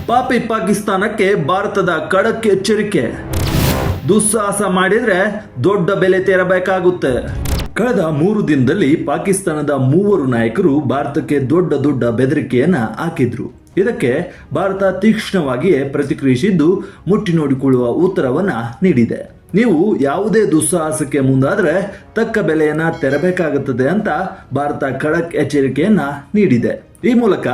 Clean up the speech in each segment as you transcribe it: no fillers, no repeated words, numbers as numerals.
ಪಾಪಿ ಪಾಕಿಸ್ತಾನಕ್ಕೆ ಭಾರತದ ಖಡಕ್ ಎಚ್ಚರಿಕೆ. ದುಸ್ಸಾಹಸ ಮಾಡಿದ್ರೆ ದೊಡ್ಡ ಬೆಲೆ ತೆರಬೇಕಾಗುತ್ತೆ. ಕಳೆದ 3 ದಿನದಲ್ಲಿ ಪಾಕಿಸ್ತಾನದ 3 ನಾಯಕರು ಭಾರತಕ್ಕೆ ದೊಡ್ಡ ಬೆದರಿಕೆಯನ್ನ ಹಾಕಿದ್ರು. ಇದಕ್ಕೆ ಭಾರತ ತೀಕ್ಷ್ಣವಾಗಿಯೇ ಪ್ರತಿಕ್ರಿಯಿಸಿದ್ದು ಮುಟ್ಟಿ ನೋಡಿಕೊಳ್ಳುವ ಉತ್ತರವನ್ನ ನೀಡಿದೆ. ನೀವು ಯಾವುದೇ ದುಸ್ಸಾಹಸಕ್ಕೆ ಮುಂದಾದ್ರೆ ತಕ್ಕ ಬೆಲೆಯನ್ನ ತೆರಬೇಕಾಗುತ್ತದೆ ಅಂತ ಭಾರತ ಖಡಕ್ ಎಚ್ಚರಿಕೆಯನ್ನ ನೀಡಿದೆ. ಈ ಮೂಲಕ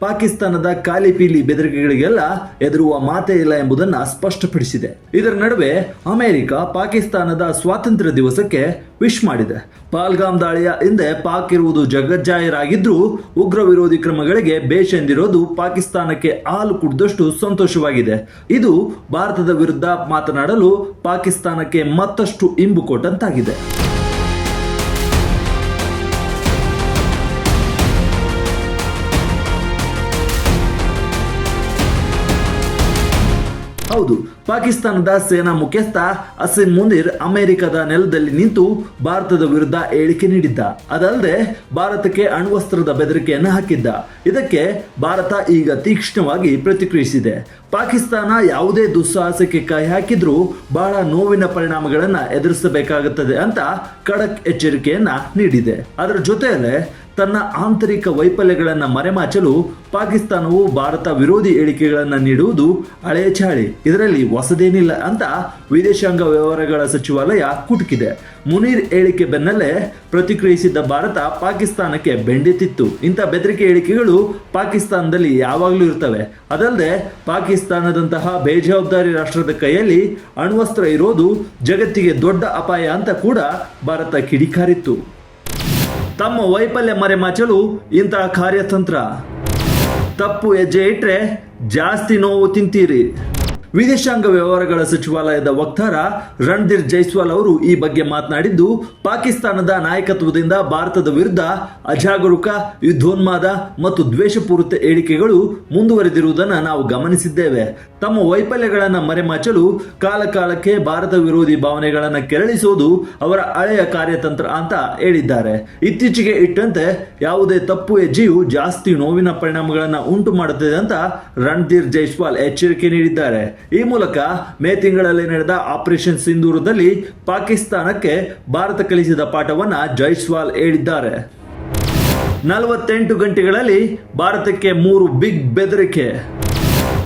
ಪಾಕಿಸ್ತಾನದ ಖಾಲಿ ಪೀಲಿ ಬೆದರಿಕೆಗಳಿಗೆಲ್ಲ ಎದುರುವ ಮಾತೇ ಇಲ್ಲ ಎಂಬುದನ್ನ ಸ್ಪಷ್ಟಪಡಿಸಿದೆ. ಇದರ ನಡುವೆ ಅಮೆರಿಕ ಪಾಕಿಸ್ತಾನದ ಸ್ವಾತಂತ್ರ್ಯ ದಿವಸಕ್ಕೆ ವಿಶ್ ಮಾಡಿದೆ. ಪಹಲ್ಗಾಮ್ ದಾಳಿಯ ಹಿಂದೆ ಪಾಕ್ ಇರುವುದು ಜಗಜ್ಜಾಹೀರಾಗಿದ್ರೂ ಉಗ್ರ ವಿರೋಧಿ ಕ್ರಮಗಳಿಗೆ ಬೇಷ್ ಎಂದಿರೋದು ಪಾಕಿಸ್ತಾನಕ್ಕೆ ಹಾಲು ಕುಡಿದಷ್ಟು ಸಂತೋಷವಾಗಿದೆ. ಇದು ಭಾರತದ ವಿರುದ್ಧ ಮಾತನಾಡಲು ಪಾಕಿಸ್ತಾನಕ್ಕೆ ಮತ್ತಷ್ಟು ಇಂಬು ಕೊಟ್ಟಂತಾಗಿದೆ. ಹೌದು, ಪಾಕಿಸ್ತಾನದ ಸೇನಾ ಮುಖ್ಯಸ್ಥ ಅಸಿಮ್ ಮುನೀರ್ ಅಮೆರಿಕದ ನೆಲದಲ್ಲಿ ನಿಂತು ಭಾರತದ ವಿರುದ್ಧ ಹೇಳಿಕೆ ನೀಡಿದ್ದ. ಅದಲ್ಲದೆ ಭಾರತಕ್ಕೆ ಅಣ್ವಸ್ತ್ರದ ಬೆದರಿಕೆಯನ್ನು ಹಾಕಿದ್ದ. ಇದಕ್ಕೆ ಭಾರತ ಈಗ ತೀಕ್ಷ್ಣವಾಗಿ ಪ್ರತಿಕ್ರಿಯಿಸಿದೆ. ಪಾಕಿಸ್ತಾನ ಯಾವುದೇ ದುಸ್ಸಾಹಸಕ್ಕೆ ಕೈ ಹಾಕಿದ್ರೂ ಬಹಳ ನೋವಿನ ಪರಿಣಾಮಗಳನ್ನು ಎದುರಿಸಬೇಕಾಗುತ್ತದೆ ಅಂತ ಖಡಕ್ ಎಚ್ಚರಿಕೆಯನ್ನ ನೀಡಿದೆ. ಅದರ ಜೊತೆಯಲ್ಲೇ ತನ್ನ ಆಂತರಿಕ ವೈಫಲ್ಯಗಳನ್ನು ಮರೆಮಾಚಲು ಪಾಕಿಸ್ತಾನವು ಭಾರತ ವಿರೋಧಿ ಹೇಳಿಕೆಗಳನ್ನು ನೀಡುವುದು ಹಳೆಯ ಚಾಳಿ. ಇದರಲ್ಲಿ ಹೊಸದೇನಿಲ್ಲ ಅಂತ ವಿದೇಶಾಂಗ ವ್ಯವಹಾರಗಳ ಸಚಿವಾಲಯ ಕುಟುಕಿದೆ. ಮುನೀರ್ ಹೇಳಿಕೆ ಬೆನ್ನಲ್ಲೇ ಪ್ರತಿಕ್ರಿಯಿಸಿದ್ದ ಭಾರತ ಪಾಕಿಸ್ತಾನಕ್ಕೆ ಬೆಂಡೆತ್ತಿತ್ತು. ಇಂಥ ಬೆದರಿಕೆ ಹೇಳಿಕೆಗಳು ಪಾಕಿಸ್ತಾನದಲ್ಲಿ ಯಾವಾಗಲೂ ಇರ್ತವೆ. ಅದಲ್ಲದೆ ಪಾಕಿಸ್ತಾನದಂತಹ ಬೇಜವಾಬ್ದಾರಿ ರಾಷ್ಟ್ರದ ಕೈಯಲ್ಲಿ ಅಣ್ವಸ್ತ್ರ ಇರೋದು ಜಗತ್ತಿಗೆ ದೊಡ್ಡ ಅಪಾಯ ಅಂತ ಕೂಡ ಭಾರತ ಕಿಡಿಕಾರಿತ್ತು. ತಮ್ಮ ವೈಫಲ್ಯ ಮರೆಮಾಚಲು ಇಂತಹ ಕಾರ್ಯತಂತ್ರ. ತಪ್ಪು ಹೆಜ್ಜೆ ಇಟ್ರೆ ಜಾಸ್ತಿ ನೋವು ತಿಂತೀರಿ. ವಿದೇಶಾಂಗ ವ್ಯವಹಾರಗಳ ಸಚಿವಾಲಯದ ವಕ್ತಾರ ರಣಧೀರ್ ಜೈಸ್ವಾಲ್ ಅವರು ಈ ಬಗ್ಗೆ ಮಾತನಾಡಿದ್ದು, ಪಾಕಿಸ್ತಾನದ ನಾಯಕತ್ವದಿಂದ ಭಾರತದ ವಿರುದ್ಧ ಅಜಾಗರೂಕ, ಯುದ್ಧೋನ್ಮಾದ ಮತ್ತು ದ್ವೇಷಪೂರಿತ ಹೇಳಿಕೆಗಳು ಮುಂದುವರೆದಿರುವುದನ್ನು ನಾವು ಗಮನಿಸಿದ್ದೇವೆ. ತಮ್ಮ ವೈಫಲ್ಯಗಳನ್ನು ಮರೆಮಾಚಲು ಕಾಲಕಾಲಕ್ಕೆ ಭಾರತ ವಿರೋಧಿ ಭಾವನೆಗಳನ್ನು ಕೆರಳಿಸುವುದು ಅವರ ಹಳೆಯ ಕಾರ್ಯತಂತ್ರ ಅಂತ ಹೇಳಿದ್ದಾರೆ. ಇತ್ತೀಚೆಗೆ ಇಟ್ಟಂತೆ ಯಾವುದೇ ತಪ್ಪು ಹೆಜ್ಜೆಯು ಜಾಸ್ತಿ ನೋವಿನ ಪರಿಣಾಮಗಳನ್ನು ಉಂಟು ಮಾಡುತ್ತದೆ ಅಂತ ರಣಧೀರ್ ಜೈಸ್ವಾಲ್ ಎಚ್ಚರಿಕೆ ನೀಡಿದ್ದಾರೆ. ಈ ಮೂಲಕ ಮೇ ತಿಂಗಳಲ್ಲಿ ನಡೆದ ಆಪರೇಷನ್ ಸಿಂಧೂರದಲ್ಲಿ ಪಾಕಿಸ್ತಾನಕ್ಕೆ ಭಾರತ ಕಲಿಸಿದ ಪಾಠವನ್ನ ಜೈಸ್ವಾಲ್ ಹೇಳಿದ್ದಾರೆ. 48 ಗಂಟೆಗಳಲ್ಲಿ ಭಾರತಕ್ಕೆ 3 ಬಿಗ್ ಬೆದರಿಕೆ.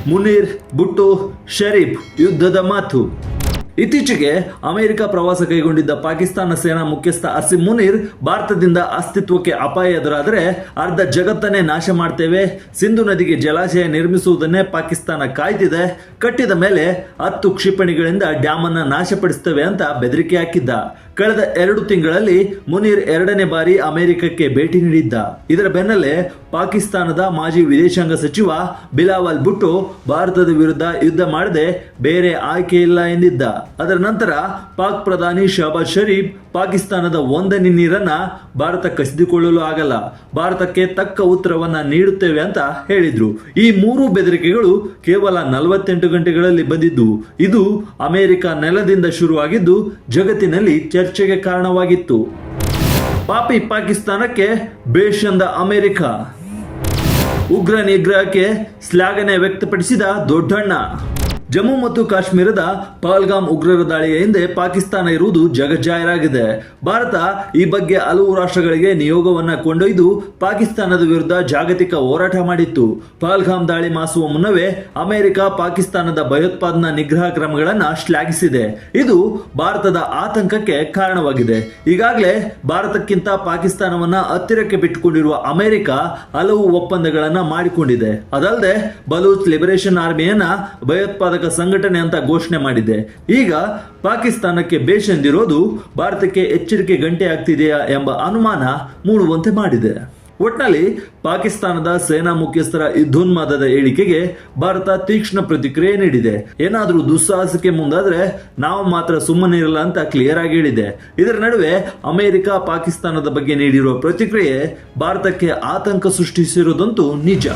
ಮುನೀರ್, ಭುಟ್ಟೋ, ಶರೀಫ್ ಯುದ್ಧದ ಮಾತು. ಇತ್ತೀಚೆಗೆ ಅಮೆರಿಕ ಪ್ರವಾಸ ಕೈಗೊಂಡಿದ್ದ ಪಾಕಿಸ್ತಾನ ಸೇನಾ ಮುಖ್ಯಸ್ಥ ಅಸಿಮ್ ಮುನೀರ್ ಭಾರತದಿಂದ ಅಸ್ತಿತ್ವಕ್ಕೆ ಅಪಾಯ ಎದುರಾದರೆ ಅರ್ಧ ಜಗತ್ತನ್ನೇ ನಾಶ ಮಾಡ್ತೇವೆ, ಸಿಂಧು ನದಿಗೆ ಜಲಾಶಯ ನಿರ್ಮಿಸುವುದನ್ನೇ ಪಾಕಿಸ್ತಾನ ಕಾಯ್ತಿದೆ, ಕಟ್ಟಿದ ಮೇಲೆ 10 ಕ್ಷಿಪಣಿಗಳಿಂದ ಡ್ಯಾಮ್ ಅನ್ನ ನಾಶಪಡಿಸುತ್ತೇವೆ ಅಂತ ಬೆದರಿಕೆ ಹಾಕಿದ್ದ. ಕಳೆದ 2 ತಿಂಗಳಲ್ಲಿ ಮುನೀರ್ 2ನೇ ಬಾರಿ ಅಮೆರಿಕಕ್ಕೆ ಭೇಟಿ ನೀಡಿದ್ದ. ಇದರ ಬೆನ್ನಲ್ಲೇ ಪಾಕಿಸ್ತಾನದ ಮಾಜಿ ವಿದೇಶಾಂಗ ಸಚಿವ ಬಿಲಾವಲ್ ಭುಟ್ಟೋ ಭಾರತದ ವಿರುದ್ಧ ಯುದ್ಧ ಮಾಡದೆ ಬೇರೆ ಆಯ್ಕೆ ಇಲ್ಲ ಎಂದಿದ್ದ. ಅದರ ನಂತರ ಪಾಕ್ ಪ್ರಧಾನಿ ಶಹಬಾಜ್ ಶರೀಫ್ ಪಾಕಿಸ್ತಾನದ 1ನೇ ನೀರನ್ನ ಭಾರತ ಕಸಿದುಕೊಳ್ಳಲು ಆಗಲ್ಲ, ಭಾರತಕ್ಕೆ ತಕ್ಕ ಉತ್ತರವನ್ನ ನೀಡುತ್ತೇವೆ ಅಂತ ಹೇಳಿದ್ರು. ಈ 3 ಬೆದರಿಕೆಗಳು ಕೇವಲ 48 ಗಂಟೆಗಳಲ್ಲಿ ಬಂದಿದ್ದು. ಇದು ಅಮೆರಿಕ ನೆಲದಿಂದ ಶುರುವಾಗಿದ್ದು ಜಗತ್ತಿನಲ್ಲಿ ಚರ್ಚೆಗೆ ಕಾರಣವಾಗಿತ್ತು. ಪಾಪಿ ಪಾಕಿಸ್ತಾನಕ್ಕೆ ಬೇಷ್ ಎಂದ ಅಮೆರಿಕ. ಉಗ್ರ ನಿಗ್ರಹಕ್ಕೆ ಶ್ಲಾಘನೆ ವ್ಯಕ್ತಪಡಿಸಿದ ದೊಡ್ಡಣ್ಣ. ಜಮ್ಮು ಮತ್ತು ಕಾಶ್ಮೀರದ ಪಹಲ್ಗಾಮ್ ಉಗ್ರರ ದಾಳಿಯ ಹಿಂದೆ ಪಾಕಿಸ್ತಾನ ಇರುವುದು ಜಗಜ್ಜಾಹೀರಾಗಿದೆ. ಭಾರತ ಈ ಬಗ್ಗೆ ಹಲವು ರಾಷ್ಟ್ರಗಳಿಗೆ ನಿಯೋಗವನ್ನ ಕೊಂಡೊಯ್ದು ಪಾಕಿಸ್ತಾನದ ವಿರುದ್ಧ ಜಾಗತಿಕ ಹೋರಾಟ ಮಾಡಿತ್ತು. ಪಹಲ್ಗಾಮ್ ದಾಳಿ ಮಾಸುವ ಮುನ್ನವೇ ಅಮೆರಿಕ ಪಾಕಿಸ್ತಾನದ ಭಯೋತ್ಪಾದನಾ ನಿಗ್ರಹ ಕ್ರಮಗಳನ್ನು ಶ್ಲಾಘಿಸಿದೆ. ಇದು ಭಾರತದ ಆತಂಕಕ್ಕೆ ಕಾರಣವಾಗಿದೆ. ಈಗಾಗಲೇ ಭಾರತಕ್ಕಿಂತ ಪಾಕಿಸ್ತಾನವನ್ನ ಹತ್ತಿರಕ್ಕೆ ಬಿಟ್ಟುಕೊಂಡಿರುವ ಅಮೆರಿಕ ಹಲವು ಒಪ್ಪಂದಗಳನ್ನ ಮಾಡಿಕೊಂಡಿದೆ. ಅದಲ್ಲದೆ ಬಲೂಚ್ ಲಿಬರೇಷನ್ ಆರ್ಮಿಯನ್ನ ಭಯೋತ್ಪಾದಕ ಸಂಘಟನೆ ಅಂತ ಘೋಷಣೆ ಮಾಡಿದೆ. ಈಗ ಪಾಕಿಸ್ತಾನಕ್ಕೆ ಬೇಷ್ ಎಂದಿರೋದು ಭಾರತಕ್ಕೆ ಎಚ್ಚರಿಕೆ ಗಂಟೆ ಆಗ್ತಿದೆಯಾ ಎಂಬ ಅನುಮಾನ ಮೂಡುವಂತೆ ಮಾಡಿದೆ. ಒಟ್ನಲ್ಲಿ ಪಾಕಿಸ್ತಾನದ ಸೇನಾ ಮುಖ್ಯಸ್ಥರ ಯುದ್ಧೋನ್ಮಾದದ ಹೇಳಿಕೆಗೆ ಭಾರತ ತೀಕ್ಷ್ಣ ಪ್ರತಿಕ್ರಿಯೆ ನೀಡಿದೆ. ಏನಾದರೂ ದುಸ್ಸಾಹಸಕ್ಕೆ ಮುಂದಾದ್ರೆ ನಾವು ಮಾತ್ರ ಸುಮ್ಮನೆ ಇರಲ್ಲ ಅಂತ ಕ್ಲಿಯರ್ ಆಗಿ ಹೇಳಿದೆ. ಇದರ ನಡುವೆ ಅಮೆರಿಕ ಪಾಕಿಸ್ತಾನದ ಬಗ್ಗೆ ನೀಡಿರುವ ಪ್ರತಿಕ್ರಿಯೆ ಭಾರತಕ್ಕೆ ಆತಂಕ ಸೃಷ್ಟಿಸಿರುವುದಂತೂ ನಿಜ.